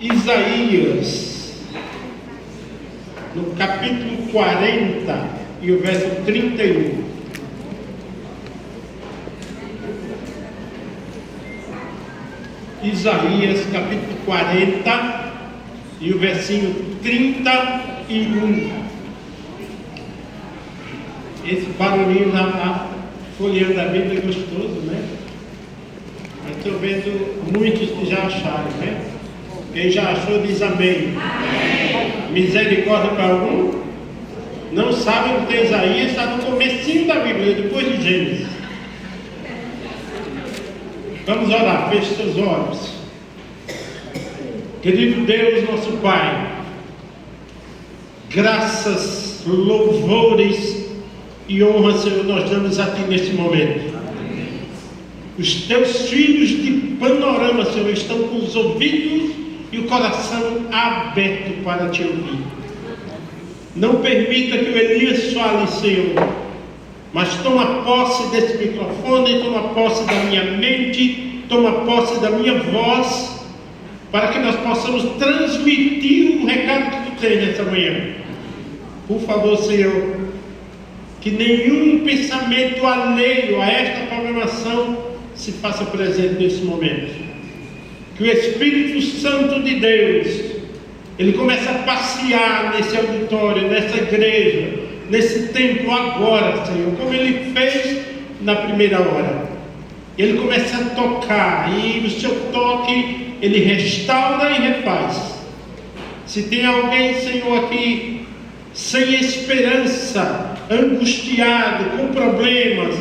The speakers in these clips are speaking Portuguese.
Isaías, no capítulo 40 e o verso 31. Isaías, capítulo 40 e o versinho 31. Esse barulhinho na folheando a Bíblia é gostoso, né? Mas estou vendo muitos que já acharam, né? Quem já achou diz amém. Misericórdia para algum? Não sabe o que é Isaías, está no comecinho da Bíblia, depois de Gênesis. Vamos orar, feche seus olhos. Querido Deus, nosso Pai, graças, louvores e honra, Senhor, nós damos a Ti neste momento. Os Teus filhos de Panorama, Senhor, estão com os ouvidos e o coração aberto para Te ouvir. Não permita que o Elias fale, Senhor, mas toma posse desse microfone, toma posse da minha mente, toma posse da minha voz, para que nós possamos transmitir o recado que Tu tens nessa manhã. Por favor, Senhor, que nenhum pensamento alheio a esta programação se faça presente nesse momento. Que o Espírito Santo de Deus, Ele comece a passear nesse auditório, nessa igreja, nesse templo agora, Senhor, como Ele fez na primeira hora. Ele começa a tocar e o seu toque Ele restaura e refaz. Se tem alguém, Senhor, aqui sem esperança, angustiado, com problemas,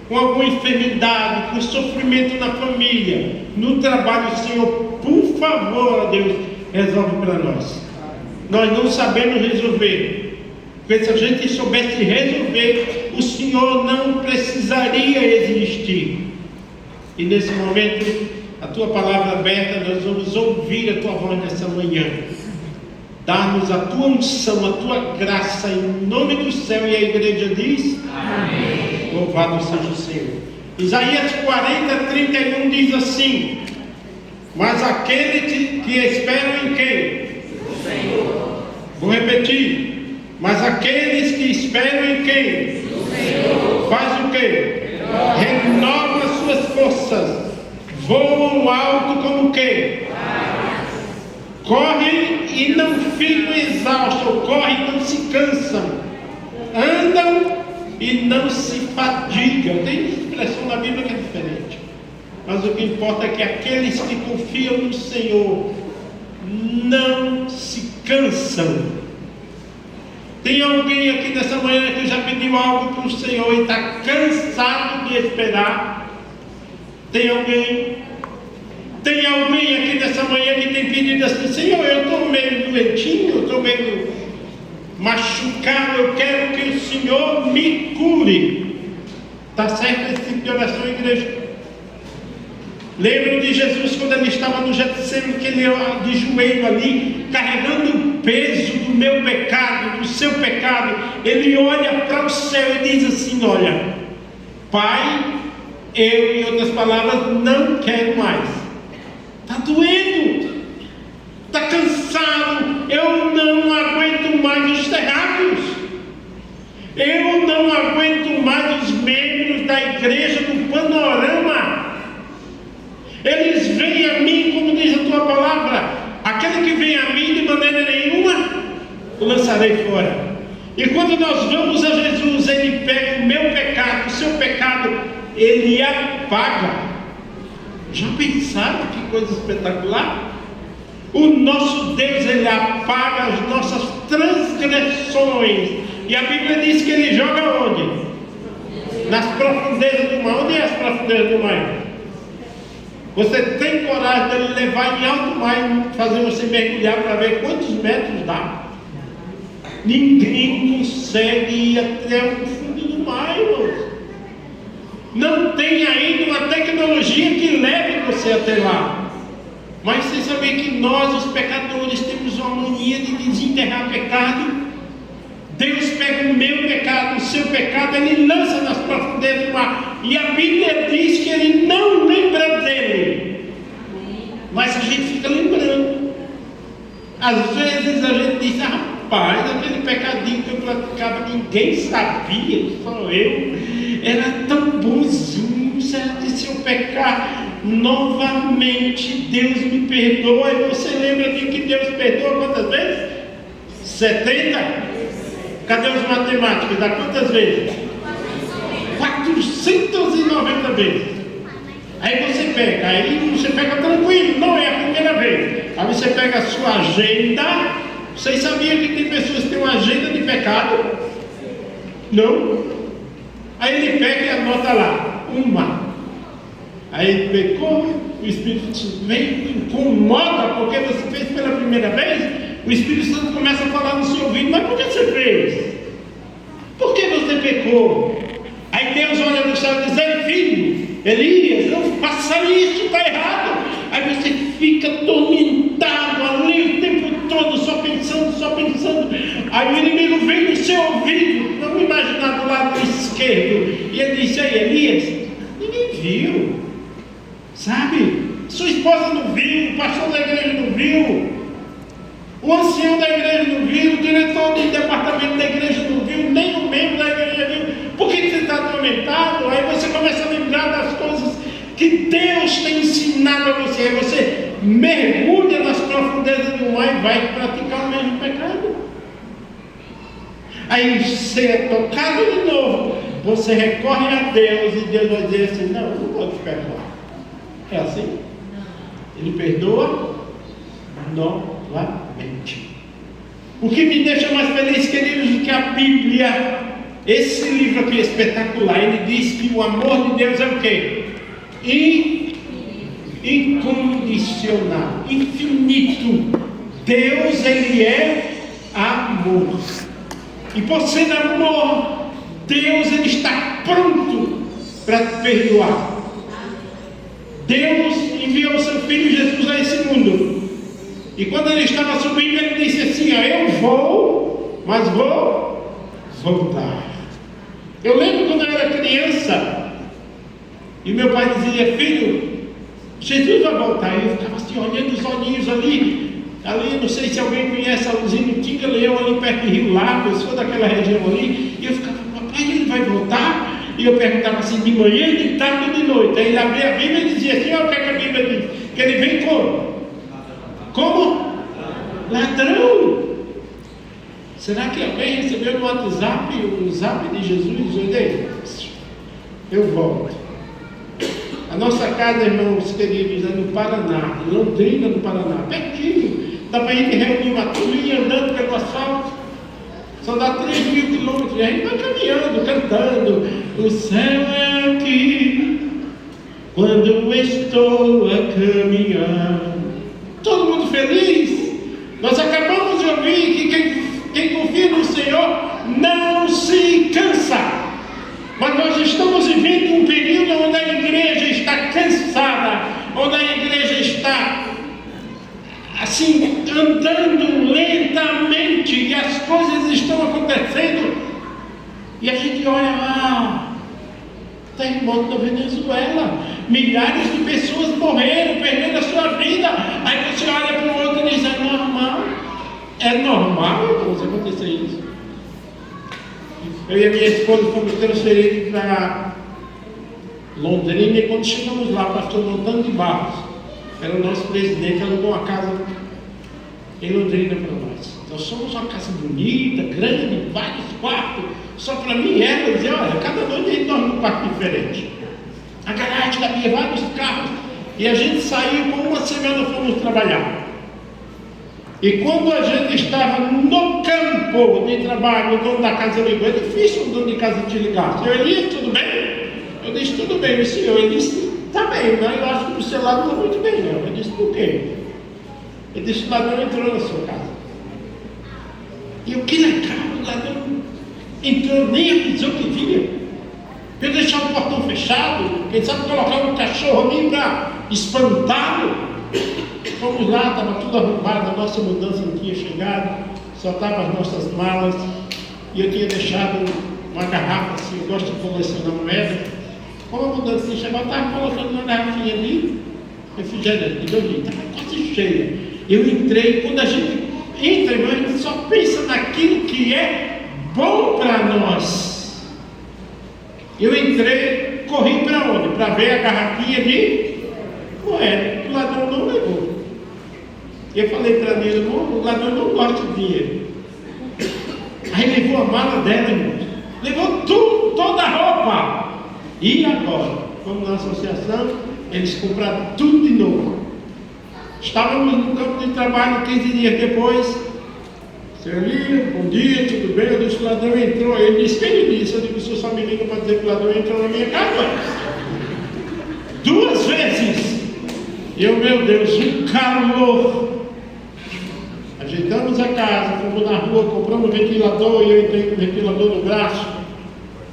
com alguma enfermidade, com sofrimento na família, no trabalho, Senhor, por favor, Deus, resolve para nós. Nós não sabemos resolver, porque se a gente soubesse resolver, o Senhor não precisaria existir. E nesse momento, a Tua palavra aberta, nós vamos ouvir a Tua voz nessa manhã. Dá-nos a Tua unção, a Tua graça, em nome do céu. E a igreja diz: amém. Louvado seja o Senhor. Isaías 40, 31 diz assim: mas aqueles que esperam em quem? O Senhor. Vou repetir: mas aqueles que esperam em quem? O Senhor. Faz o quê? Renova as suas forças, voam alto como o quê? Correm e não ficam exaustos, ou correm e não se cansam, andam e não se fadigam. Tem expressão na Bíblia que é diferente, mas o que importa é que aqueles que confiam no Senhor não se cansam. Tem alguém aqui nessa manhã que já pediu algo para o Senhor e está cansado de esperar? Tem alguém? Tem alguém aqui nessa manhã que tem pedido assim: Senhor, eu estou meio doentinho, eu estou meio machucado, eu quero que o Senhor me cure. Está certo esse tipo de oração, igreja? Lembram de Jesus quando Ele estava no Getsemane, que Ele de joelho ali, carregando o peso do meu pecado, do seu pecado. Ele olha para o céu e diz assim: olha, Pai, eu, em outras palavras, não quero mais. Está doendo, está cansado, eu não aguento mais os terráqueos, eu não aguento mais os membros da igreja do Panorama. Eles vêm a mim, como diz a Tua palavra: aquele que vem a mim de maneira nenhuma o lançarei fora. E quando nós vamos a Jesus, Ele pega o meu pecado, o seu pecado, Ele apaga. Já pensaram que coisa espetacular? O nosso Deus, Ele apaga as nossas transgressões. E a Bíblia diz que Ele joga onde? Nas profundezas do mar. Onde é as profundezas do mar? Você tem coragem de Ele levar em alto mar e fazer você mergulhar para ver quantos metros dá? Ninguém consegue ir até o fundo do mar, irmãos. Não tem ainda uma tecnologia que leve você até lá. Mas você sabe que nós, os pecadores, temos uma mania de desenterrar pecado. Deus pega o meu pecado, o seu pecado, Ele lança nas profundezas do mar. E a Bíblia diz que Ele não lembra dele. Mas a gente fica lembrando. Às vezes a gente diz: rapaz, aquele pecadinho que eu praticava, ninguém sabia, só eu. Era tão bonzinho. Se eu pecar novamente, Deus me perdoa. E você lembra de que Deus perdoa quantas vezes? 70? Cadê os matemáticos? Dá quantas vezes? 490 vezes. Aí você pega tranquilo, não é a primeira vez. Aí você pega a sua agenda. Vocês sabiam que tem pessoas que têm uma agenda de pecado? Não? Aí ele pega e anota lá, uma. Aí ele pecou, o Espírito Santo vem, incomoda, porque você fez pela primeira vez. O Espírito Santo começa a falar no seu ouvido: mas por que você fez? Por que você pecou? Aí Deus olha no céu e diz: ei, filho, Elias, não faça isso, está errado. Aí você fica atormentado ali o tempo todo, só pensando. Aí o inimigo vem no seu ouvido, vamos imaginar do lado esquerdo, e ele diz: ei, Elias, ninguém viu, sabe? Sua esposa não viu, o pastor da igreja não viu, o ancião da igreja não viu, o diretor do departamento da igreja não viu, nem o membro da igreja viu. Por que você está atormentado? Aí você começa a lembrar das coisas que Deus tem ensinado a você. Aí você mergulha nas profundezas do mar e vai praticar o mesmo pecado. Aí você é tocado de novo, você recorre a Deus e Deus vai dizer assim: não vou te perdoar. É assim? Ele perdoa novamente. O que me deixa mais feliz, queridos, do que a Bíblia, esse livro aqui é espetacular. Ele diz que o amor de Deus é o quê? Incondicional, infinito. Deus, ele é amor. E por ser amor, Deus, ele está pronto para te perdoar. Deus enviou o seu Filho Jesus a esse mundo. E quando ele estava subindo, ele disse assim: eu vou, mas vou voltar. Eu lembro quando eu era criança, e meu pai dizia: filho, Jesus vai voltar. E eu ficava assim, olhando os olhinhos ali, não sei se alguém conhece a luzinha do Tinga Leão, ali perto de Rio Largo, eu sou daquela região ali, e eu ficava: papai, ele vai voltar? E eu perguntava assim: de manhã, de tarde ou de noite? Aí ele abria a Bíblia e dizia assim: olha o que a Bíblia diz, que ele vem como? Como? Ladrão. Será que alguém recebeu no WhatsApp o zap de Jesus e disse: eu volto? A nossa casa, irmãos queridos, é no Paraná, em Londrina, no Paraná, pertinho. Dá para a gente reunir uma turminha andando pelo asfalto. Só dá 3.000 quilômetros. E a gente vai caminhando, cantando: o céu é aqui quando eu estou a caminhar. Todo mundo feliz. Nós acabamos de ouvir que quem confia no Senhor não se cansa. Mas nós estamos vivendo um período onde a igreja está cansada, onde a igreja está assim, andando lentamente, e as coisas estão acontecendo, e a gente olha lá, terremoto na Venezuela, milhares de pessoas morreram, perderam a sua vida. Aí você olha para o outro e diz: é normal. É normal, irmãos, acontecer isso. Eu e a minha esposa fomos transferidos para Londrina, e quando chegamos lá, o pastor Montano de Barros era o nosso presidente, alugou uma casa em Londrina para nós. Nós somos uma casa bonita, grande, vários quartos. Só para mim e ela dizia: olha, cada noite a gente dorme num quarto diferente. A garagem cabia vários carros. E a gente saiu, por uma semana fomos trabalhar. E quando a gente estava no campo de trabalho, o dono da casa ligou. É difícil o dono de casa te ligar. Eu disse: tudo bem? Eu disse: tudo bem, meu senhor. Ele disse: tá bem, mas eu acho que o seu lado não está muito bem, não. Eu disse: por quê? Ele disse: o ladrão entrou na sua casa. E eu: que legal, o ladrão entrou, nem avisou que vinha. Eu deixar o portão fechado, quem sabe colocar um cachorro ali para espantá-lo. Fomos lá, estava tudo arrumado, a nossa mudança não tinha chegado, só estavam as nossas malas, e eu tinha deixado uma garrafa assim, eu gosto de colecionar moeda. Como a mudança tinha chegado, eu estava colocando uma garrafinha ali, refrigerante, de 2 litros, estava quase cheia. Eu entrei, quando a gente entra, irmão, a gente só pensa naquilo que é bom para nós. Eu entrei, corri para onde? Para ver a garrafinha de moeda. O ladrão não levou. Eu falei para ele, irmão, o ladrão não gosta de dinheiro. Aí levou a mala dela, irmão. Levou tudo, toda a roupa. E agora? Fomos na associação, eles compraram tudo de novo. Estávamos no campo de trabalho 15 dias depois. Senhor Lia, bom dia, tudo bem? Eu disse que o ladrão entrou. Ele disse, quem lhe disse? Eu disse, o senhor só me liga para dizer que o ladrão entrou na minha casa. 2 vezes. Eu, meu Deus, um calor. Ajeitamos a casa, fomos na rua, compramos um ventilador, e eu entrei com o ventilador no braço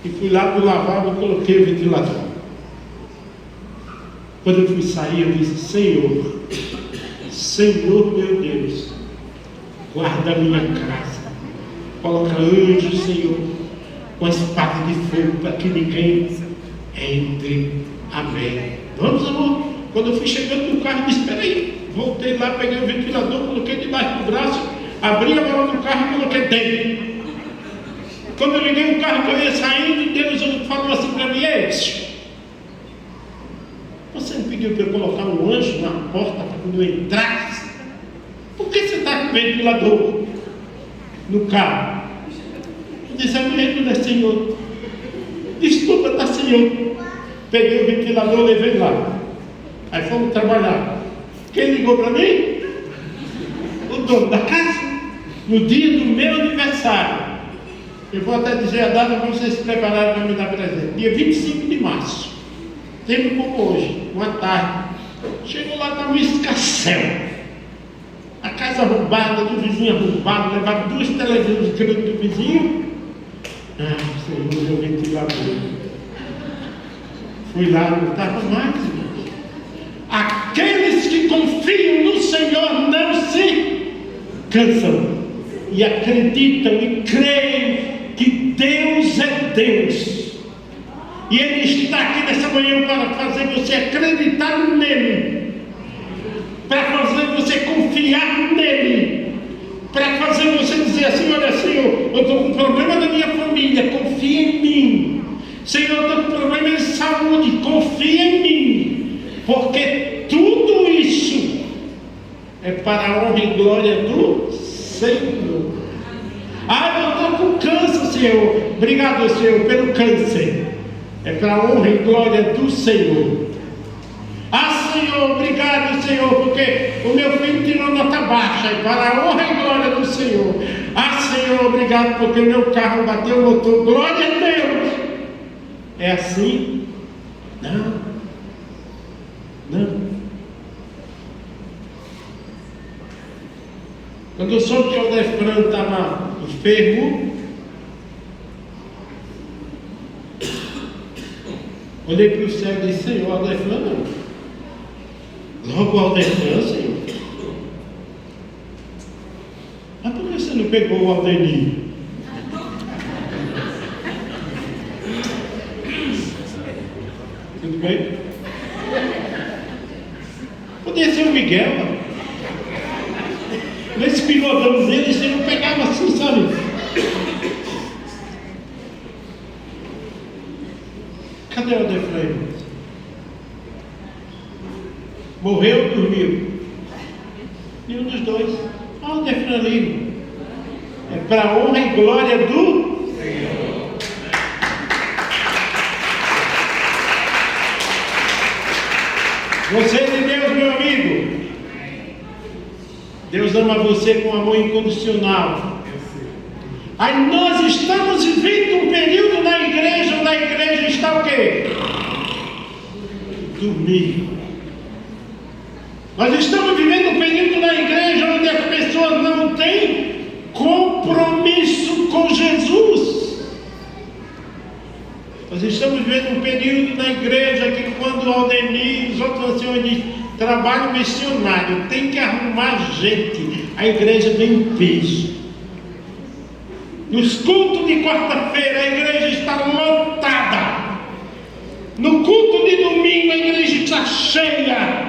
e fui lá para o lavabo e coloquei o ventilador. Quando eu fui sair, eu disse, Senhor meu Deus, guarda a minha casa, coloca anjos, Senhor, com a espada de fogo para que ninguém entre. Amém. Vamos, amor? Quando eu fui chegando no carro, disse, espera aí. Voltei lá, peguei o ventilador, coloquei debaixo do braço, abri a mala do carro e coloquei dentro. Quando eu liguei o carro que eu ia saindo, Deus falou assim para mim, você não pediu para eu colocar um anjo na porta para quando eu entrasse? Por que você está com o ventilador no carro? Eu disse, a minha Senhor. Desculpa, tá, Senhor. Peguei o ventilador, levei lá. Aí fomos trabalhar. Quem ligou para mim? O dono da casa. No dia do meu aniversário. Eu vou até dizer a data para vocês se prepararem para me dar presente. Dia 25 de março. Tempo como hoje, uma tarde. Chegou lá, estava um escassel. A casa roubada, do vizinho arrombado, levaram 2 televisões grandes do vizinho. Senhor, meu ventilador. Fui lá, não estava mais. Aqueles que confiam no Senhor não se cansam. E acreditam e creem que Deus é Deus. E Ele está aqui nessa manhã para fazer você acreditar nele, para fazer você confiar nele, para fazer você dizer assim, olha Senhor, eu estou com um problema na minha família, confia em mim. Senhor, eu estou com um problema de saúde, confia em mim, porque tudo isso é para a honra e glória do Senhor. Eu estou com câncer, Senhor. Obrigado, Senhor, pelo câncer. É para a honra e glória do Senhor. Senhor, obrigado, Senhor, porque o meu filho tirou nota baixa. É para a honra e glória do Senhor. Senhor, obrigado, porque o meu carro bateu o motor. Glória a Deus. É assim? Não. Quando eu soube que o Aldefran estava enfermo, olhei para o céu e disse, Senhor, Aldefran não. Logo o Aldefran, Senhor. Mas por que você não pegou o Aldenir? Tudo bem? Podia ser o Miguel. Nesse pilotão dele, você não pegava assim, sabe? Cadê o Aldefran? Morreu ou dormiu? Nenhum dos dois. O Aldefran ali. É para a honra e glória do Senhor. Você é de Deus, meu amigo. Deus ama você com amor incondicional. Aí nós estamos vivendo um período na igreja, onde a igreja está o quê? Dormir. Nós estamos vivendo um período na igreja onde as pessoas não têm compromisso com Jesus. Nós estamos vivendo um período na igreja que quando o Aldenir e os outros anciões dizem trabalho missionário, tem que arrumar gente, a igreja tem um peso. Nos cultos de quarta-feira a igreja está lotada. No culto de domingo a igreja está cheia.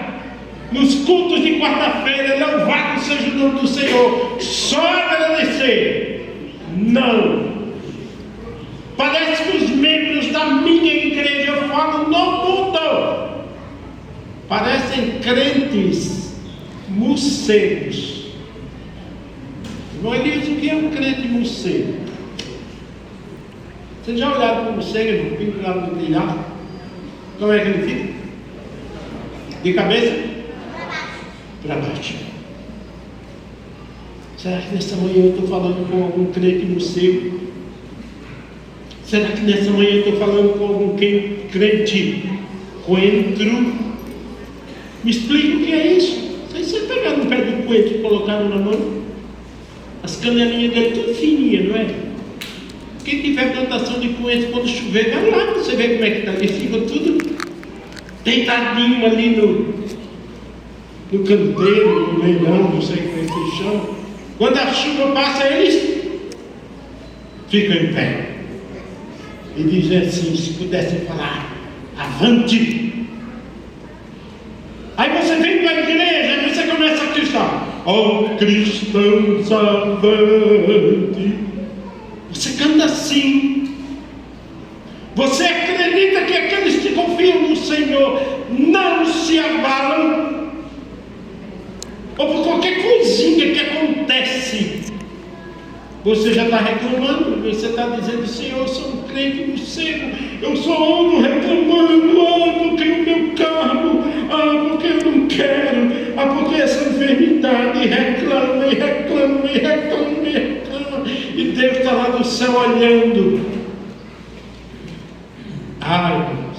nos cultos de quarta-feira, louvado seja o nome do Senhor, só agradecer. Não. Parece que os membros da minha igreja, eu falo no mundo, parecem crentes morcegos. Irmão Elias, o que é um crente morcego? Vocês já olharam para o morcego, irmão, pendurado no telhado? Como é que ele fica? De cabeça? Para baixo. Será que nessa manhã eu estou falando com algum crente morcego? Será que nessa manhã eu estou falando com algum crente coentro? Me explica o que é isso. Vocês pegaram um pé de coentro e colocaram na mão? As canelinhas dele tudo fininhas, não é? Quem tiver plantação de coentro, quando chover, vai lá, você vê como é que está. Eles ficam tudo deitadinho ali no canteiro, no leilão, não sei como é que se chama. Quando a chuva passa, eles ficam em pé. E dizem assim, se pudessem falar, avante. Aí você vem para a igreja e você começa a cantar, ó cristãos, avante. Você canta assim. Você acredita que aqueles que confiam no Senhor não se abalam? Ou por qualquer coisinha que acontece, você já está reclamando, você está dizendo, Senhor, eu sou um crente morcego, eu só ando reclamando, porque o meu carro, porque eu não quero, porque essa enfermidade, reclama, e Deus está lá do céu olhando. Ai, Deus.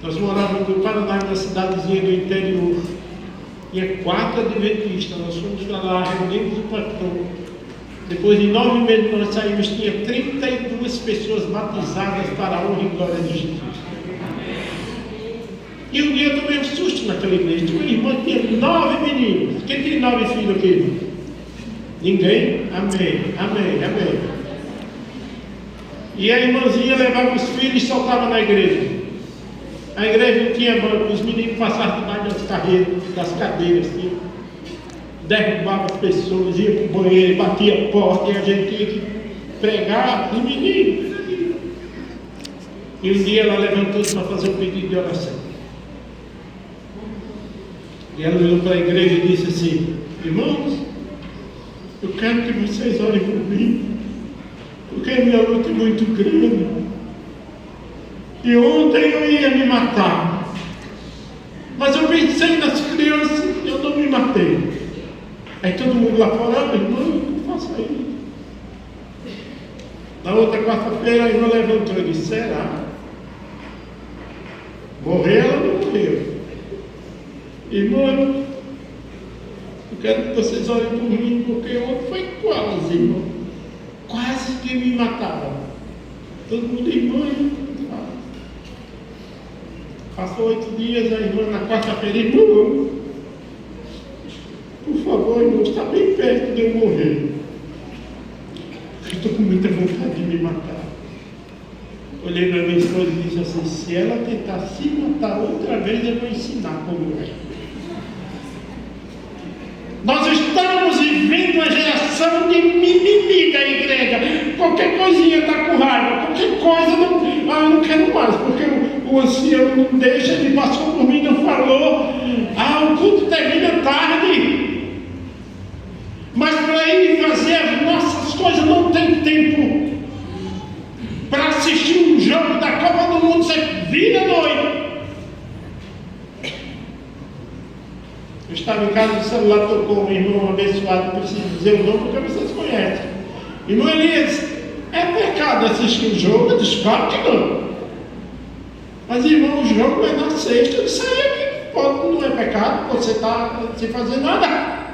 Nós morávamos no Paraná, uma cidadezinha do interior. Tinha 4 adventistas, nós fomos para lá, reunimos o patrão. Depois de 9 meses nós saímos, tinha 32 pessoas batizadas para a honra e glória de Jesus. E um dia eu tomei um susto naquela igreja. Uma irmã tinha 9 meninos. Quem tem 9 filhos aqui? Ninguém? Amém. E a irmãzinha levava os filhos e soltava na igreja. A igreja não tinha banco, os meninos passavam debaixo das cadeiras, assim, derrubavam as pessoas, iam para o banheiro, batia a porta e a gente tinha que pregar os meninos. E um dia ela levantou-se para fazer um pedido de oração. E ela olhou para a igreja e disse assim, irmãos, eu quero que vocês orem por mim, porque a minha luta é muito grande. E ontem eu ia me matar, mas eu pensei nas crianças e eu não me matei. Aí todo mundo lá fora, irmão, não faça isso. Na outra quarta-feira a irmã levantou e disse, será? Morreu, ela não morreu. Irmão, eu quero que vocês olhem por mim, porque ontem foi quase, irmão. Quase que me mataram. Todo mundo, irmão. Passou 8 dias, a irmã na quarta-feira, irmão, por favor, irmão, está bem perto de eu morrer. Eu estou com muita vontade de me matar. Olhei para minha esposa e disse assim, se ela tentar se matar outra vez, eu vou ensinar como é. Nós estamos vivendo uma geração de mimimi da igreja. Qualquer coisinha está com raiva, qualquer coisa não quero mais, porque o ancião não deixa, ele passou por mim, não falou. O culto termina tarde. Mas para ir fazer as nossas coisas não tem tempo. Para assistir um jogo da Copa do Mundo, você vira à noite. Eu estava em casa, o celular tocou, um irmão abençoado, preciso dizer o nome porque vocês conhecem. Irmão Elias, é pecado assistir o jogo? Eu disse, claro que não. Mas irmão, o jogo é na sexta, eu disse, não é pecado, você está sem fazer nada.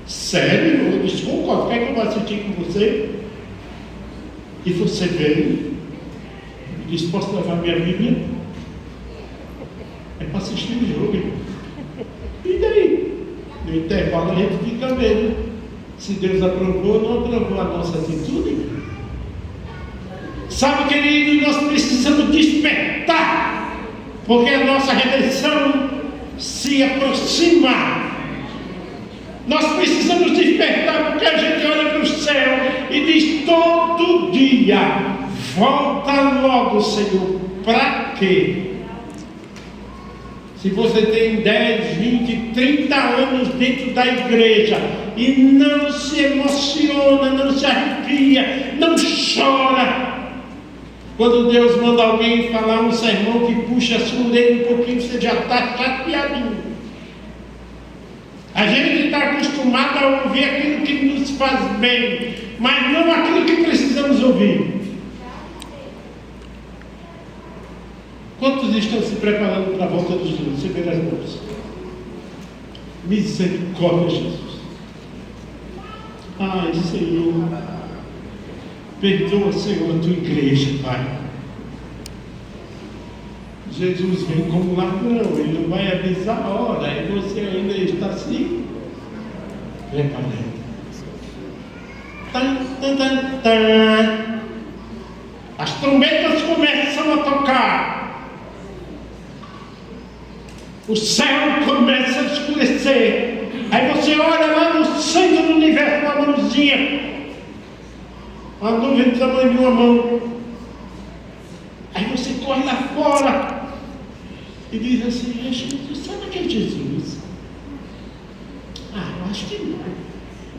Sério, irmão? Eu disse, concordo, quer que eu vá assistir com você? E você veio e disse, posso levar minha Bíblia? É para assistir o jogo, irmão. E daí? No intervalo a gente fica vendo se Deus aprovou ou não aprovou a nossa atitude. Sabe, querido, nós precisamos despertar, porque a nossa redenção se aproxima. Nós precisamos despertar, porque a gente olha para o céu e diz todo dia: volta logo, Senhor. Para quê? Se você tem 10, 20, 30 anos dentro da igreja e não se emociona, não se arrepia, não chora, quando Deus manda alguém falar um sermão que puxa a sua orelha um pouquinho, você já está chateadinho. A gente está acostumado a ouvir aquilo que nos faz bem, mas não aquilo que precisamos ouvir. Quantos estão se preparando para a volta de Jesus? Você vê as mãos. Misericórdia, Jesus. Ai, Senhor. Perdoa, Senhor, a tua igreja, Pai. Jesus vem como ladrão. Ele não vai avisar a hora. E você ainda está assim, preparando. Tan, tan, tan, tan. As trombetas começam a tocar. O céu começa a escurecer. Aí você olha lá no centro do universo, uma mãozinha, uma nuvem do tamanho de uma mão. Aí você corre lá fora e diz assim: Jesus, será que é Jesus? Eu acho que não.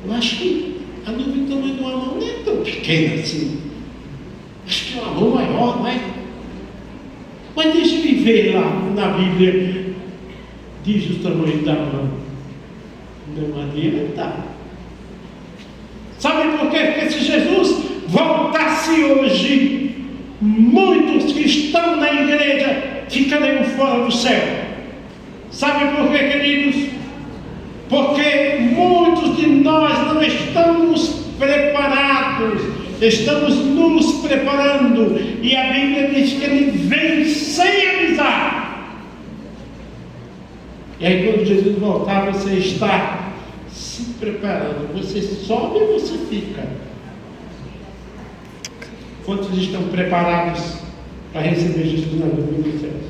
Eu acho que a nuvem do tamanho de uma mão não é tão pequena assim. Acho que é uma mão maior, não é? Mas deixa eu ver lá na Bíblia. Diz o tamanho da mão. Não adianta. Sabe por quê? Porque se Jesus voltasse hoje, muitos que estão na igreja ficariam fora do céu. Sabe por quê, queridos? Porque muitos de nós não estamos preparados, estamos nos preparando, e a Bíblia diz que Ele vem sem avisar. E aí quando Jesus voltar, você está se preparando. Você sobe ou você fica? Quantos estão preparados para receber Jesus na nuvem dos céus?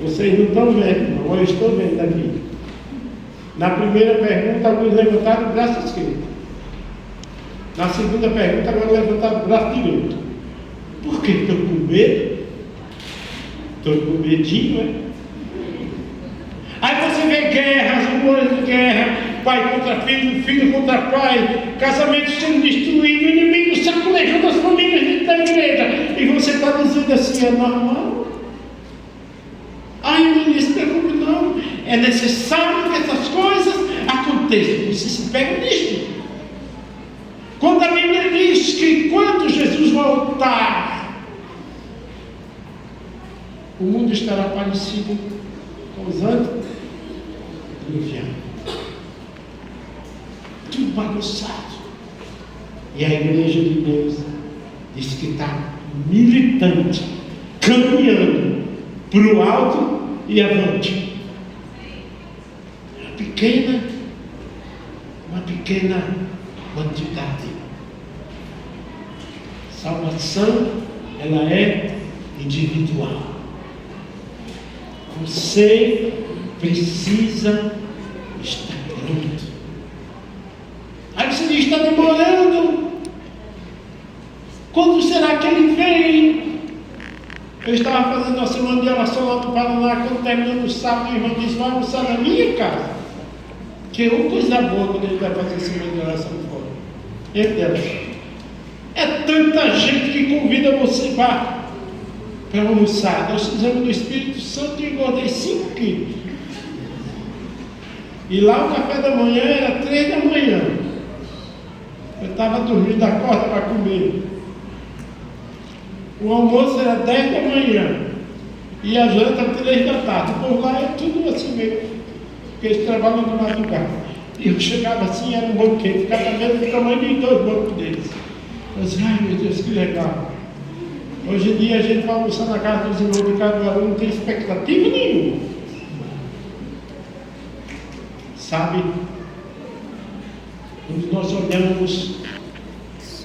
Vocês não estão vendo, não. Eu estou vendo aqui. Na primeira pergunta, alguns levantaram o braço esquerdo. Na segunda pergunta, agora levantaram o braço direito. Por que estão com medo? Estão com medinho, é? Aí você vê guerras, rumores de guerra, pai contra filho, filho contra pai, casamentos sendo destruídos, inimigos sacolejando as famílias dentro da igreja. E você está dizendo assim: é normal? Ai, não se preocupe não. É necessário que essas coisas aconteçam. Você se pega nisto. Quando a Bíblia diz que quando Jesus voltar, o mundo estará parecido com os anjos do inferno, tudo bagunçado. E a igreja de Deus diz que está militante, caminhando para o alto e avante. Uma pequena quantidade. Salvação, ela é individual. Você precisa estar pronto. Aí você diz: está demorando. Quando será que ele vem? Eu estava fazendo uma semana de oração lá no Paraná. Quando terminando o sábado, o irmão disse: vai almoçar na minha casa. Que é uma coisa boa quando ele vai fazer semana de oração fora. Meu Deus, é tanta gente que convida você para almoçar. Nós fizemos no Espírito Santo e engordei 5 quilos. E lá o café da manhã era 3 da manhã. Eu estava dormindo, acorda para comer. O almoço era 10 da manhã. E a janta 3 da tarde. Por lá é tudo assim mesmo. Porque eles trabalham no madrugada. E eu chegava assim, era um banquete, cada vez do tamanho de 2 bancos deles. Eu disse: ai meu Deus, que legal. Hoje em dia a gente vai almoçar na casa dos irmãos de Caruaru, não tem expectativa nenhuma. Sabe, quando nós olhamos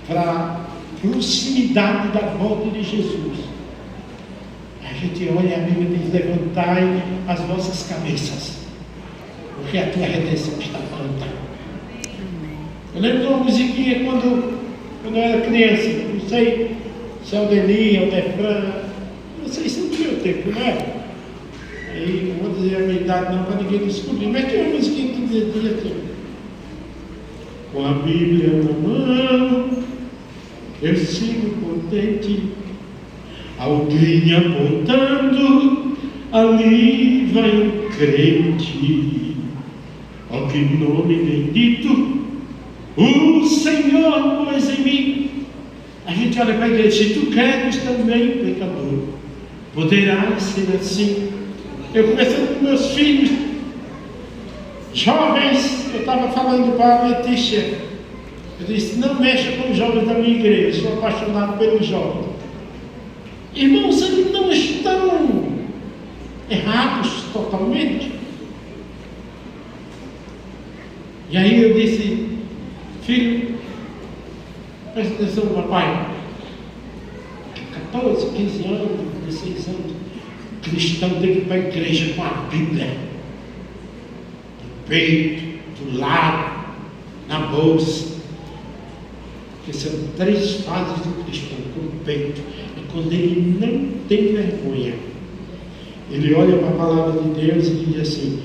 para a proximidade da volta de Jesus, a gente olha, a Bíblia diz: levantai as vossas cabeças, porque a tua redenção está pronta. Eu lembro de uma musiquinha quando eu era criança, não sei se é o Deni, ou o Defran, não sei se não tinha o tempo, não é? Aí não vou dizer a minha idade não, para ninguém descobrir, mas tinha uma musiquinha que dizia assim: com a Bíblia na mão, eu sigo contente, alguém apontando, ali vai um crente, ó que nome bendito, o Senhor pôs em mim. A gente olha para a igreja: se tu queres também, pecador, poderás ser assim. Eu conversando com meus filhos, jovens, eu estava falando para a Letícia, eu disse: não mexa com os jovens da minha igreja, sou apaixonado pelos jovens. Irmãos, eles não estão errados totalmente. E aí eu disse: filho, presta atenção, papai, 14, 15 anos, 16 anos, cristão tem que ir para a igreja com a Bíblia no peito, do lado, na bolsa. Porque são 3 fases do cristão: com o peito, é quando ele não tem vergonha, ele olha para a palavra de Deus e diz assim: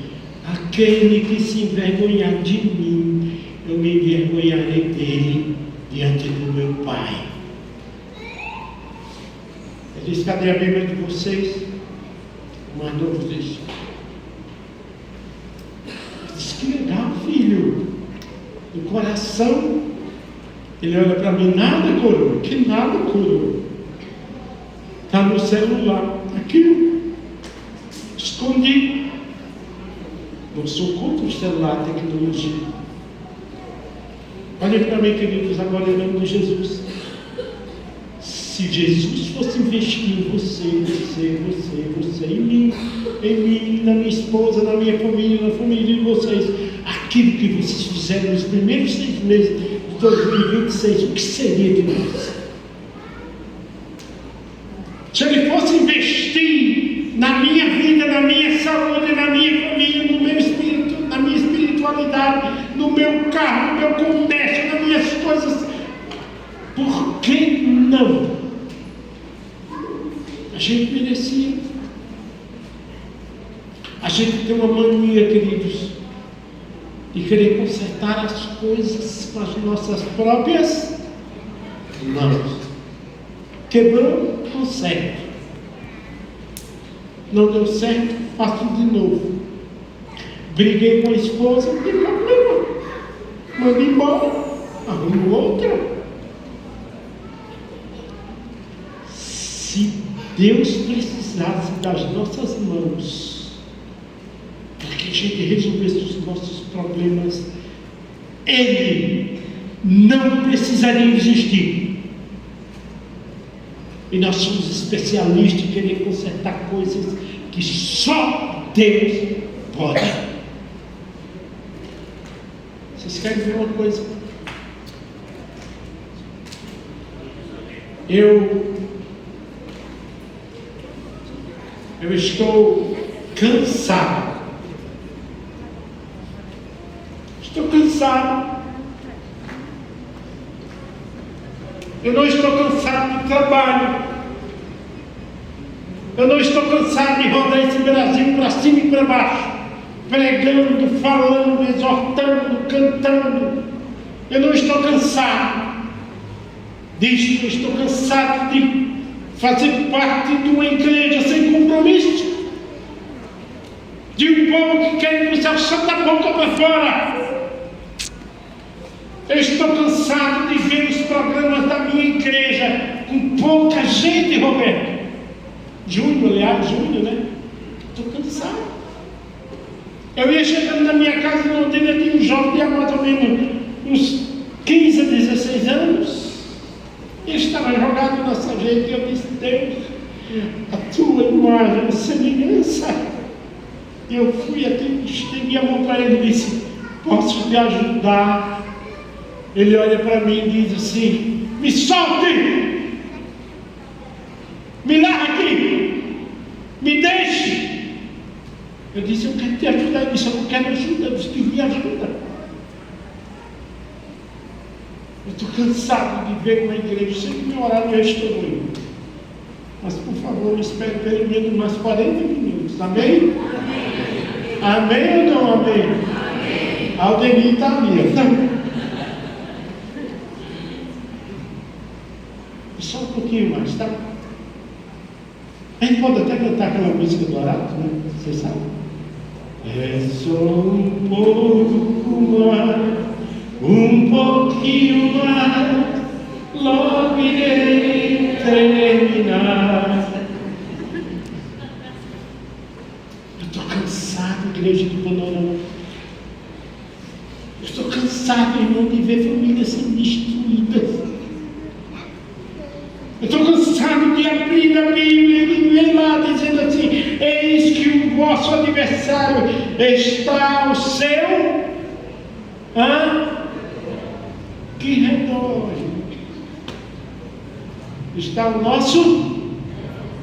aquele que se envergonhar de mim, eu me envergonharei dele diante do meu Pai. Eu disse: cadê a Bíblia de vocês? O mais novo disse: que legal, filho. No coração, ele olha para mim: nada, coroa. Que nada, coroa? Está no celular, aqui, escondido. Não sou contra o celular, a tecnologia. Olhem para mim, queridos, agora em nome de Jesus. Se Jesus fosse investir em você, em mim, na minha esposa, na minha família, na família de vocês, aquilo que vocês fizeram nos primeiros 6 meses de 2026, o que seria de nós? Se Ele fosse investir na minha vida, na minha saúde, na minha família, no meu espírito, na minha espiritualidade, no meu carro, no meu comércio, nas minhas coisas, por que não? A gente merecia. A gente tem uma mania, queridos, de querer consertar as coisas com as nossas próprias mãos. Quebrou, conserta. Não deu certo, faço de novo. Briguei com a esposa, não tem problema. Manda embora, arrumo outra. Se Deus precisasse das nossas mãos para que a gente resolvesse os nossos problemas, Ele não precisaria existir. E nós somos especialistas em querer consertar coisas que só Deus pode. Vocês querem ver uma coisa? Eu estou cansado. Estou cansado. Eu não estou cansado do trabalho. Eu não estou cansado de rodar esse Brasil para cima e para baixo, pregando, falando, exortando, cantando. Eu não estou cansado disto. Eu estou cansado de fazer parte de uma igreja sem compromisso, de um povo que quer ir para o céu da boca para fora. Eu estou cansado de ver os programas da minha igreja com pouca gente, Roberto. Júnior, né? Estou cansado. Eu ia chegando na minha casa, não tinha um jovem de mais ou menos uns 15 a 16 anos. Ele estava jogado na sarjeta e eu disse: Deus, a tua imagem, a semelhança. E eu fui até, estendi a mão para ele e disse: posso te ajudar? Ele olha para mim e diz assim: me solte! Me larga aqui! Eu disse, eu quero te ajudar. Ele disse, eu não quero ajuda. Eu disse, me ajuda. Eu estou cansado de ver uma igreja, sempre que meu horário eu estou indo. Mas por favor, espere pelo menos mais 40 minutos. Amém? Amém ou não amém? Aldemir está ali. Só um pouquinho mais, tá? A gente pode até cantar aquela música do Orato, né? Você sabe? É só um pouco mais, um pouquinho mais, logo irei terminar. Eu estou cansado, igreja do Panorama. Eu estou cansado, irmão, de ver famílias sendo destruídas. Eu estou cansado de abrir a Bíblia e de ver lá dizendo assim: eis que o vosso adversário está ao seu que redor. Está ao nosso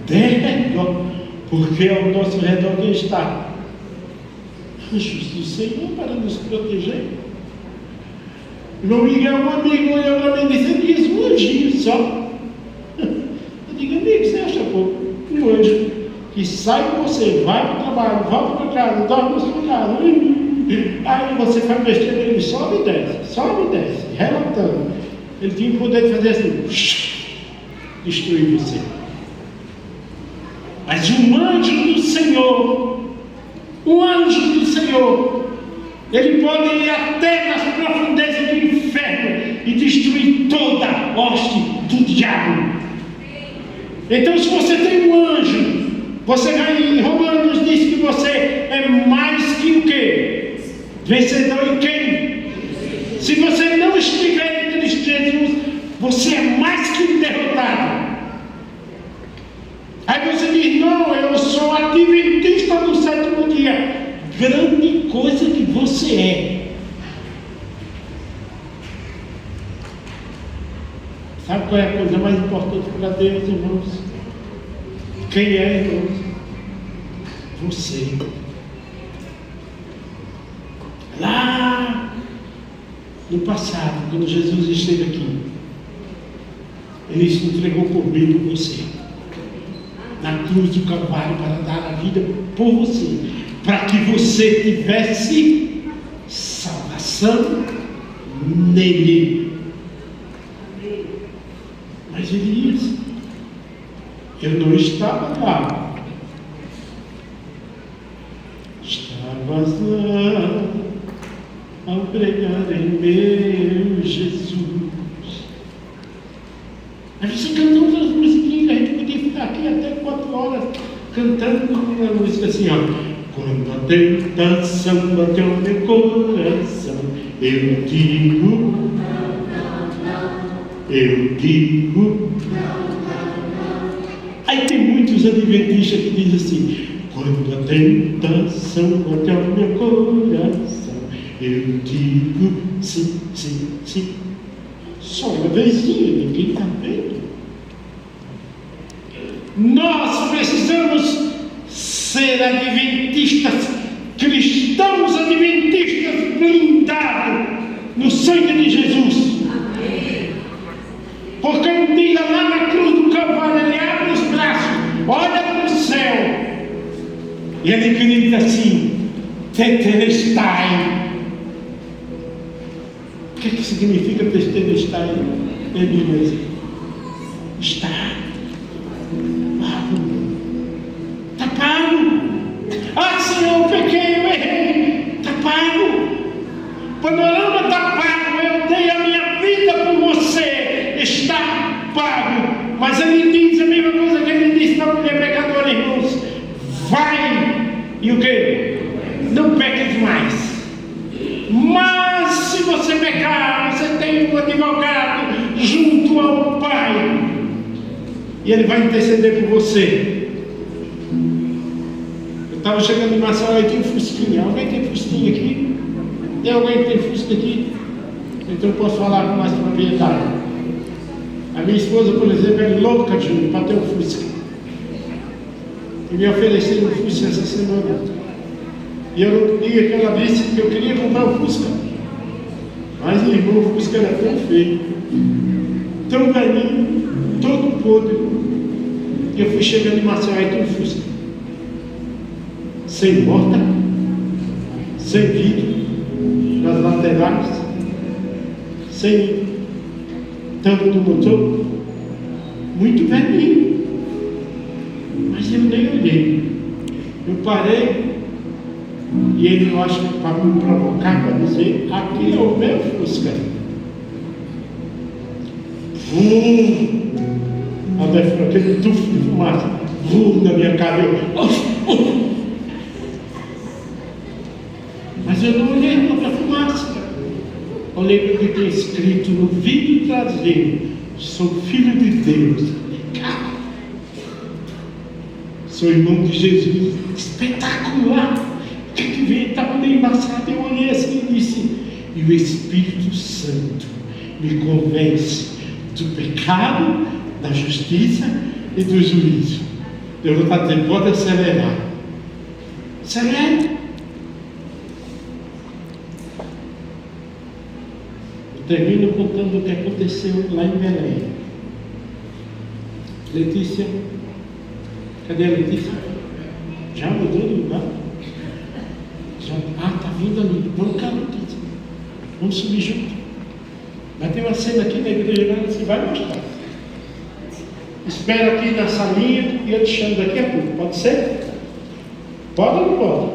derredor. Porque ao nosso redor quem está? Anjos do Senhor para nos proteger. Meu Miguel, um amigo, olhou para mim e disse: ele disse um anjinho só. Eu digo, amigo, você acha pouco? Um anjo que sai com você, vai para o trabalho, volta para casa, dorme na sua casa. Aí você faz besteira, ele sobe e desce, relatando. Ele tinha o poder de fazer assim, destruir você. Mas um anjo do Senhor, ele pode ir até nas profundezas do inferno e destruir toda a hoste do diabo. Então, se você tem um anjo, você vai em Romanos, diz que você é mais que o quê? Vencedor em quem? Se você não estiver em Cristo Jesus, você é mais que um derrotado. Aí você diz, não, eu sou adventista do sétimo dia. Grande coisa que você é. Sabe qual é a coisa mais importante para Deus, irmãos? Quem é, irmãos? Você. Lá no passado, quando Jesus esteve aqui, Ele se entregou por mim e por você, na cruz do Calvário, para dar a vida por você, para que você tivesse salvação nele. Mas ele disse, eu não estava lá, estavas lá ao pregar em meu Jesus. A gente cantou umas musiquinhas, a gente podia ficar aqui até 4 horas cantando uma música assim, ó. Quando a tentação bateu no meu coração, eu digo, Aí tem muitos adventistas que dizem assim, quando a tentação bateu no meu coração, eu digo sim, sim, sim. Só uma vezinha, ninguém está vendo. Nós precisamos ser adventistas, cristãos adventistas blindados no sangue de Jesus. Porque um dia lá na cruz do Calvário ele abre os braços, olha para o céu e ele grita assim, Tetelestai. O que significa Tetelestai? Ele diz, está pago. Está pago. Ah, Senhor, eu pequei, eu errei. Está pago. Panorama está pago. Eu dei a minha vida por você. Está pago. Mas ele diz a mesma coisa que ele disse para a mulher pecadora, irmãos. Vai. E o quê? Não peques mais. Mas se você pecar, você tem um advogado junto ao Pai. E ele vai interceder por você. Eu estava chegando em Maceió e tem Fusquinha. Alguém tem Fusquinha aqui? Tem alguém que tem Fusca aqui? Então eu posso falar com mais propriedade. A minha esposa, por exemplo, é louca, Júnior, para ter um Fusca. E me ofereceram um Fusca essa semana. E eu não queria que ela visse que eu queria comprar um Fusca. Mas, irmão, o Fusca era tão feio, tão velhinho, todo podre. E eu fui chegando em Maceió e tinha um Fusca. Sem porta, sem vidro nas laterais, sem tampa do motor, muito velhinho. Mas eu nem olhei. Eu parei e ele, eu acho que para me provocar, para dizer: aqui é o meu Fusca. Até foi aquele tufo de fumaça na minha cabeça. Mas eu não olhei para a fumaça. Olhei para o que tem escrito no vidro traseiro: sou filho de Deus. Sou irmão de Jesus. Espetacular. O que veio? Estava meio embaçado. Eu olhei assim e disse: e o Espírito Santo me convence do pecado, da justiça e do juízo. Deus está dizendo: pode acelerar. Acelere. Eu termino contando o que aconteceu lá em Belém. Letícia, cadê a Letícia? Já mudou de lugar? Já, está vindo ali. Vamos cá, Letícia. Vamos subir junto. Vai ter uma cena aqui na igreja, você vai mostrar. Espera aqui na salinha e eu te chamo daqui a pouco. Pode ser? Pode ou não pode?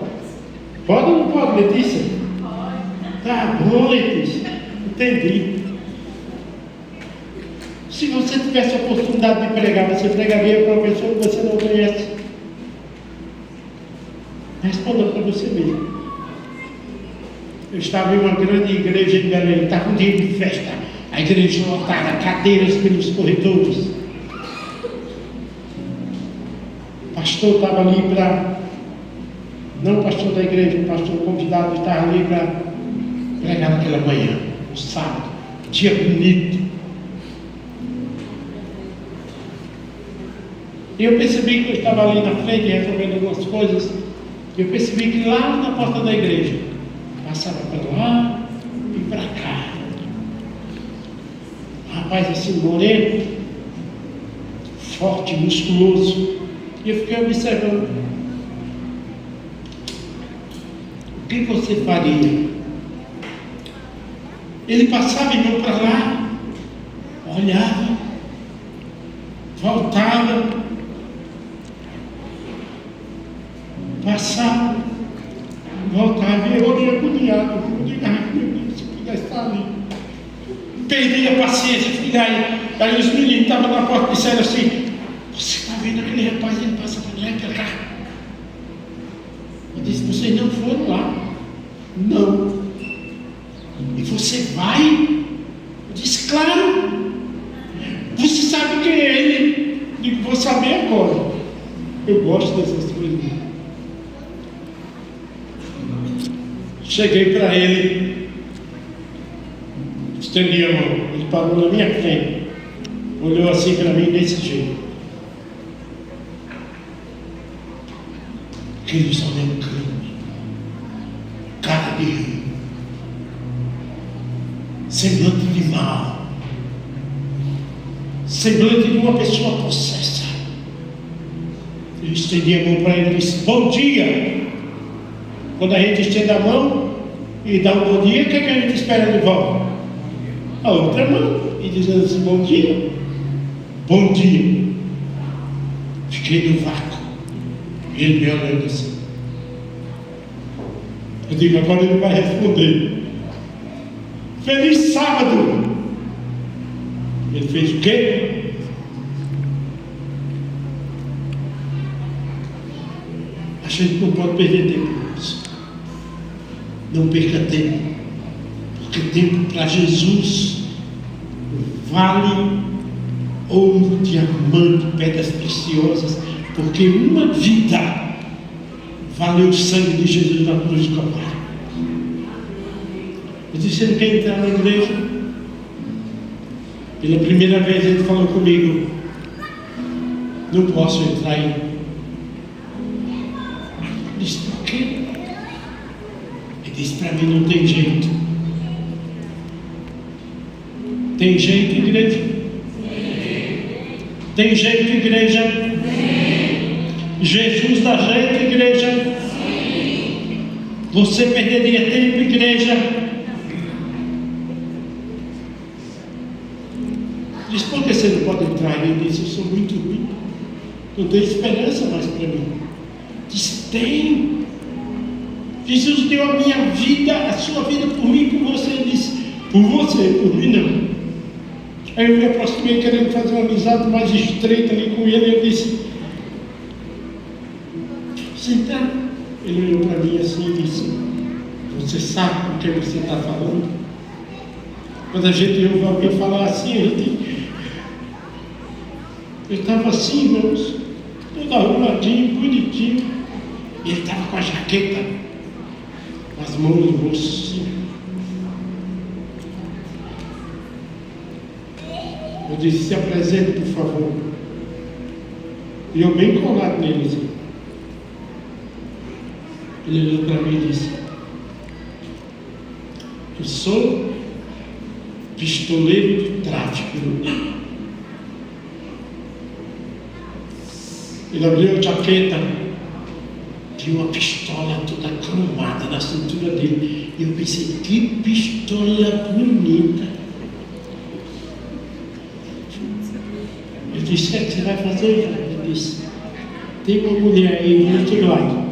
Pode ou não pode, Letícia? Pode. Tá bom, Letícia. Entendi. Se você tivesse a oportunidade de pregar, você pregaria para uma pessoa que você não conhece? Responda para você mesmo. Eu estava em uma grande igreja em Belém, estava um dia de festa, a igreja lotada, cadeiras pelos corredores. O pastor estava ali para, não o pastor da igreja, o pastor convidado estava ali para pregar naquela manhã, no sábado, dia bonito. E eu percebi que eu estava ali na frente resolvendo algumas coisas. Eu percebi que lá na porta da igreja passava para lá e para cá. Um rapaz assim, moreno, forte, musculoso. E eu fiquei observando. O que você faria? Ele passava e não para lá, olhava, voltava, passava, voltava, e eu olhei agoniado. Eu digo: ai meu Deus, se eu pudesse estar ali. Perdi a paciência, fui aí os meninos estavam na porta e disseram assim: você está vendo aquele rapaz, ele passa para lá e para cá. Eu disse: vocês não foram lá? Não. E você vai? Eu disse: claro. Você sabe quem é ele? Eu digo: vou saber agora. Eu gosto dessas coisas. Cheguei para ele, estendi a mão, ele parou na minha frente, olhou assim para mim desse jeito. Aqueles olhando crime, cara de rio, semblante de mal, semblante de uma pessoa possessa. Eu estendi a mão para ele e disse: bom dia. Quando a gente estende a mão e dá um bom dia, o que a gente espera de volta? A outra mão, e dizendo assim: bom dia. Bom dia. Fiquei no vácuo. E ele me olhando assim. Eu digo: agora ele vai responder: feliz sábado. Ele fez o quê? A gente não pode perder tempo. Não perca tempo, porque tempo para Jesus vale ouro, diamante, pedras preciosas, porque uma vida valeu o sangue de Jesus na cruz do Calvário. Eu disse: você não quer entrar na igreja? Pela primeira vez ele falou comigo: não posso entrar aí. Eu disse: por quê? disse para mim: não tem jeito. Tem jeito, igreja? Tem jeito, igreja? Jesus dá jeito, igreja? Você perderia tempo, igreja? Diz: por que você não pode entrar? Ele disse: eu sou muito ruim, não tenho esperança mais para mim. Diz: tem. Jesus deu a minha vida, a sua vida por mim, por você. Ele disse: por você, por mim não. Aí eu me aproximei querendo fazer uma amizade mais estreita ali com ele. Eu disse: senta. Ele olhou para mim assim e disse: você sabe com quem você está falando? Quando a gente ouve alguém falar assim, eu estava assim, irmãos, todo arrumadinho, bonitinho, e ele estava com a jaqueta, com as mãos no bolso assim. Eu disse: se apresente, por favor. E eu bem colado nele assim. Ele olhou para mim e disse: eu sou pistoleiro de tráfico. Ele abriu a jaqueta, tinha uma pistola toda cromada na cintura dele. E eu pensei: que pistola bonita. Ele disse: o que você vai fazer? Ele disse: tem uma mulher aí do outro lado,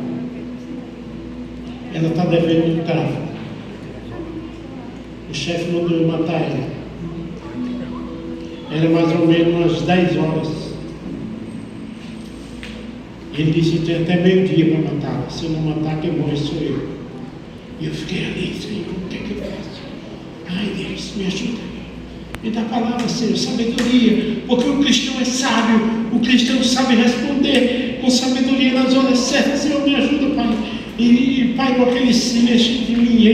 ela está devendo um tráfico. O chefe mandou eu matar ela. Era mais ou menos umas 10 horas. Ele disse: eu tenho até meio-dia para matá-la. Se eu não matar, quem morre sou eu. E eu fiquei ali: Senhor, o que é que eu faço? Ai, Deus, me ajuda. Me dá a palavra, Senhor, sabedoria. Porque o cristão é sábio. O cristão sabe responder com sabedoria nas horas certas. Senhor, me ajuda, Pai. E Pai, com aquele silêncio de mim,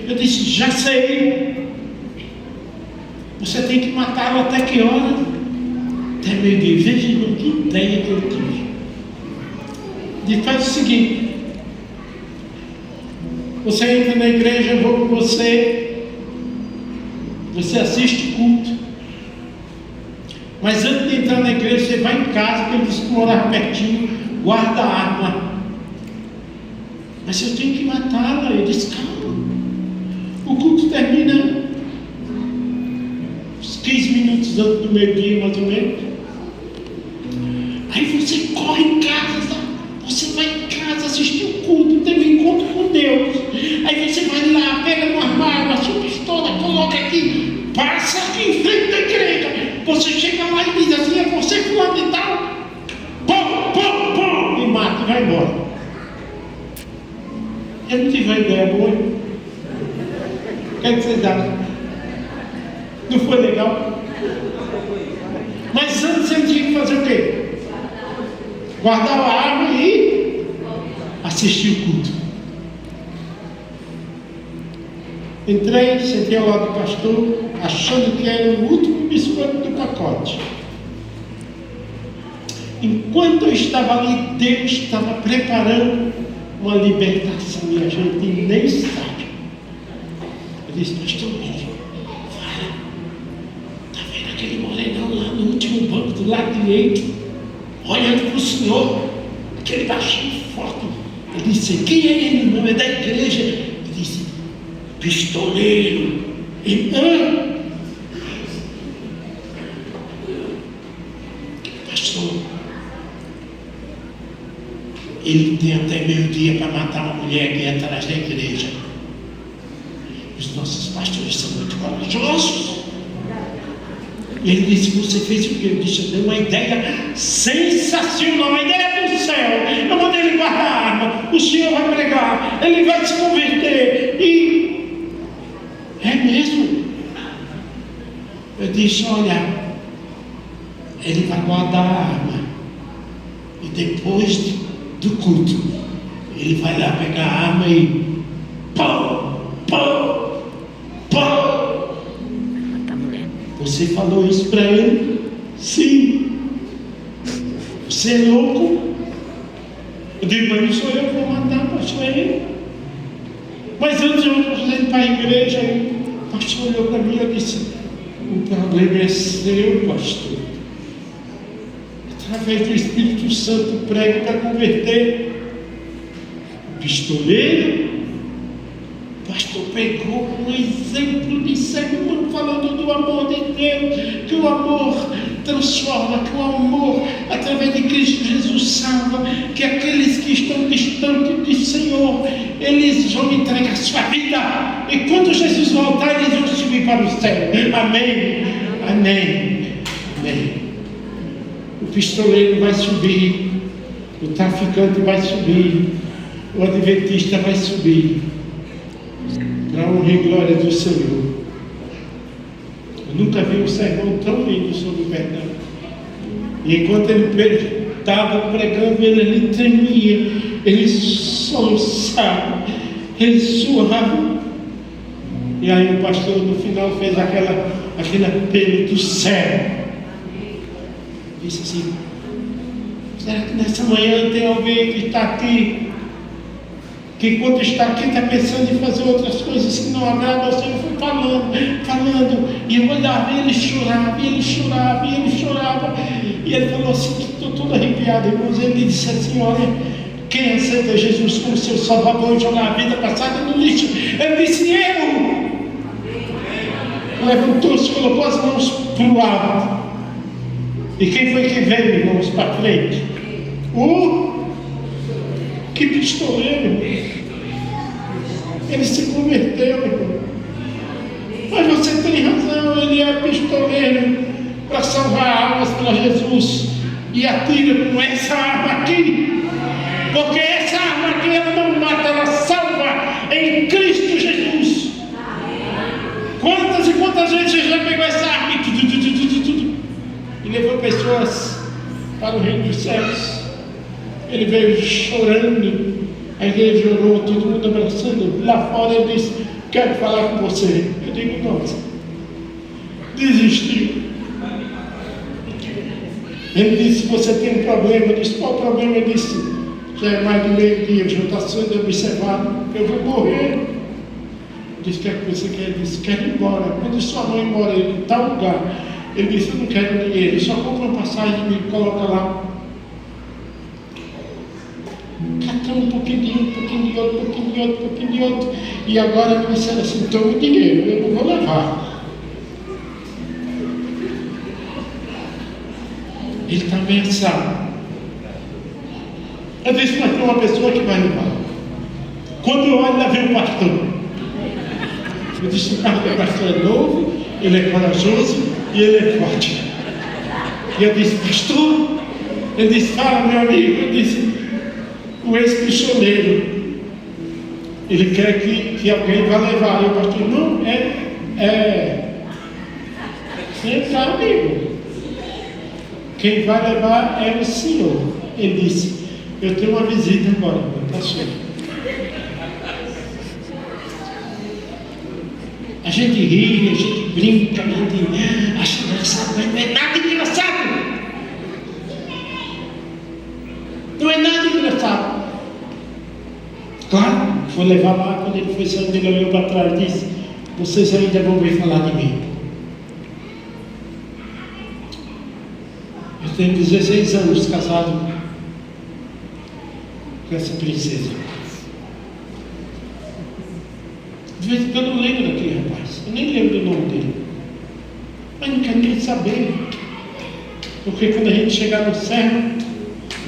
eu disse: já sei. Você tem que matá-lo até que hora? Até meio-dia. Veja, irmão, que ideia que eu tive. E faz o seguinte: você entra na igreja, eu vou com você. Você assiste o culto. Mas antes de entrar na igreja, você vai em casa, porque ele disse que morava pertinho, guarda a arma. Mas eu tenho que matá-la. Eu disse: calma, o culto termina uns 15 minutos antes do meio-dia, mais ou menos. Aí você corre em casa, você vai em casa assistir o culto, tem um encontro com Deus. Aí você vai lá, pega no armário a sua pistola, coloca aqui, passa aqui em frente da igreja. Você chega lá e diz assim: é você fulano de tal? Pum, pum, pum, e mata e vai embora. Eu não tive uma ideia boa. O que é que vocês acham? Não foi legal? Mas antes você tinha que fazer o quê? Guardar a arma e assistir o culto. Entrei, sentei ao lado do pastor, achando que era o último biscoito do pacote. Enquanto eu estava ali, Deus estava preparando uma libertação e a gente nem sabe. Eu disse: pastor, fala, está vendo aquele morenão lá no último banco do lado direito, olhando para o senhor, aquele baixinho forte? Eu disse: quem é ele? Não é da igreja. Ele disse: pistoleiro. E pastor, ele tem até meio-dia para matar uma mulher aqui atrás da igreja. Os nossos pastores são muito corajosos. E ele disse: você fez o quê? Eu disse: eu dei uma ideia sensacional, uma ideia do céu. Eu mandei ele guardar a arma, o senhor vai pregar, ele vai se converter. E é mesmo? Eu disse: olha, ele vai guardar a arma e depois do culto ele vai lá pegar a arma e pau, pau, pau. Você falou isso para ele? Sim. Você é louco? Eu digo: mas não sou eu que vou matar, mas sou ele. Mas antes eu estou indo para a igreja, e o pastor olhou para mim e disse: o problema é seu, pastor. Através do Espírito Santo prego para converter. O pistoleiro, o pastor pegou um exemplo de sermão falando do amor de Deus, que o amor transforma, que o amor através de Cristo Jesus salva, que aqueles que estão distantes do Senhor, eles vão entregar sua vida, e quando Jesus voltar, eles vão subir para o céu. Amém, amém, amém. O pistoleiro vai subir, o traficante vai subir, o adventista vai subir, para a honra e glória do Senhor. Eu nunca vi um sermão tão lindo sobre o perdão. E enquanto ele estava pregando, ele tremia, ele soluçava, ele suava. E aí o pastor no final fez aquele apelo do céu. Disse assim: será que nessa manhã tem alguém que está aqui, que enquanto está aqui está pensando em fazer outras coisas que não agradam ao Senhor? Foi falando, e eu olhava, e ele chorava, e ele chorava, e ele chorava, e ele falou assim, que estou todo arrepiado, irmãos. Ele disse assim: olha, quem aceita Jesus como seu Salvador e jogar a vida passada no lixo? Ele disse: eu. Levantou-se, colocou as mãos para o alto. E quem foi que veio, irmãos, para frente? Que pistoleiro. Ele se converteu, irmão. Mas você tem razão, ele é pistoleiro para salvar almas para Jesus. E atira com essa arma aqui, porque essa arma aqui ela não mata, ela salva em Cristo Jesus. Quantas e quantas vezes você já pegou essa arma e levou pessoas para o reino dos céus? Ele veio chorando, a igreja orou, todo mundo abraçando. Lá fora ele disse: quero falar com você. Eu digo: nossa, desistiu. Ele disse: você tem um problema. Eu disse: qual o problema? Ele disse: já é mais de meio-dia, já está sendo observado, eu vou morrer. Eu disse: o que é que você quer? Ele disse: quero ir embora. Quando sua mãe mora em tal lugar, ele disse: eu não quero dinheiro, só compra uma passagem e me coloca lá. Catando um pouquinho de outro, e agora me disseram assim: toma o dinheiro, eu não vou levar. Ele está ameaçado. Eu disse: mas tem uma pessoa que vai levar. Quando eu olho, lá vem o pastor. Eu disse: o carro do pastor é novo, ele é corajoso e ele é forte. E eu disse: pastor? Ele disse: fala, meu amigo. Eu disse: o ex-pistoleiro, ele quer que alguém vá levar. E o pastor: não, vem cá, amigo, quem vai levar é o senhor. Ele disse: eu tenho uma visita agora, pastor. A gente ri, a gente brinca, a gente acha engraçado, mas não é nada engraçado. Não é nada engraçado. Claro, foi levar lá. Quando ele foi saindo, ele olhou para trás e disse: vocês ainda vão ouvir falar de mim. Eu tenho 16 anos casado com essa princesa. De vez em quando eu lembro daquele rapaz, eu nem lembro do nome dele, mas não quero nem saber, porque quando a gente chegar no céu,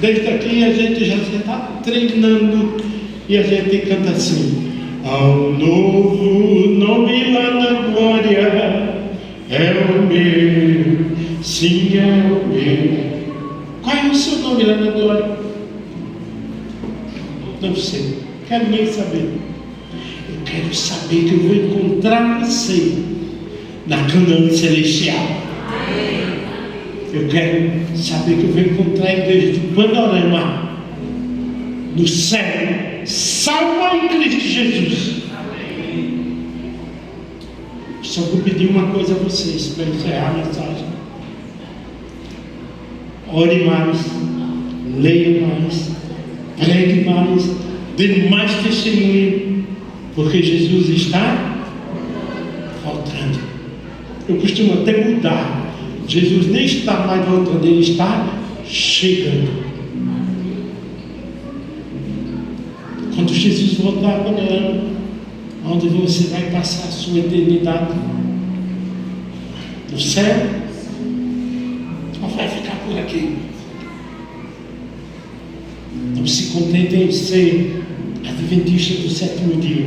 desde aqui a gente já está treinando, e a gente canta assim: ao novo nome lá na glória, é o meu, sim, é o meu. Qual é o seu nome lá na glória? Não sei, quero nem saber. Eu quero saber que eu vou encontrar você na Canaã celestial. Eu quero saber que eu vou encontrar a igreja do Panorama no céu, salva em Cristo Jesus. Só vou pedir uma coisa a vocês para encerrar a mensagem: ore mais, leia mais, pregue mais, dê mais testemunho. Porque Jesus está voltando. Eu costumo até mudar. Jesus nem está mais voltando, Ele está chegando. Quando Jesus voltar, onde você vai passar a sua eternidade? No céu? Ou vai ficar por aqui? Não se contentem em ser adventista do sétimo dia,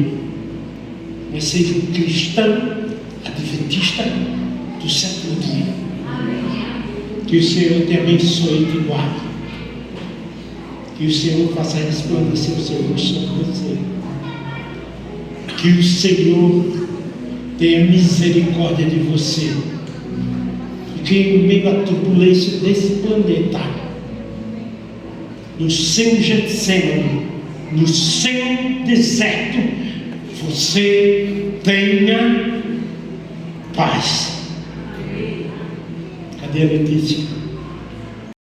mas seja um cristão adventista do sétimo dia. Que o Senhor te abençoe e te guarde. Que o Senhor faça resplandecer o seu rosto sobre você. Que o Senhor tenha misericórdia de você. E que em meio à turbulência desse planeta, no seu Getsemane, no seu deserto, você tenha paz. Cadê a Letícia?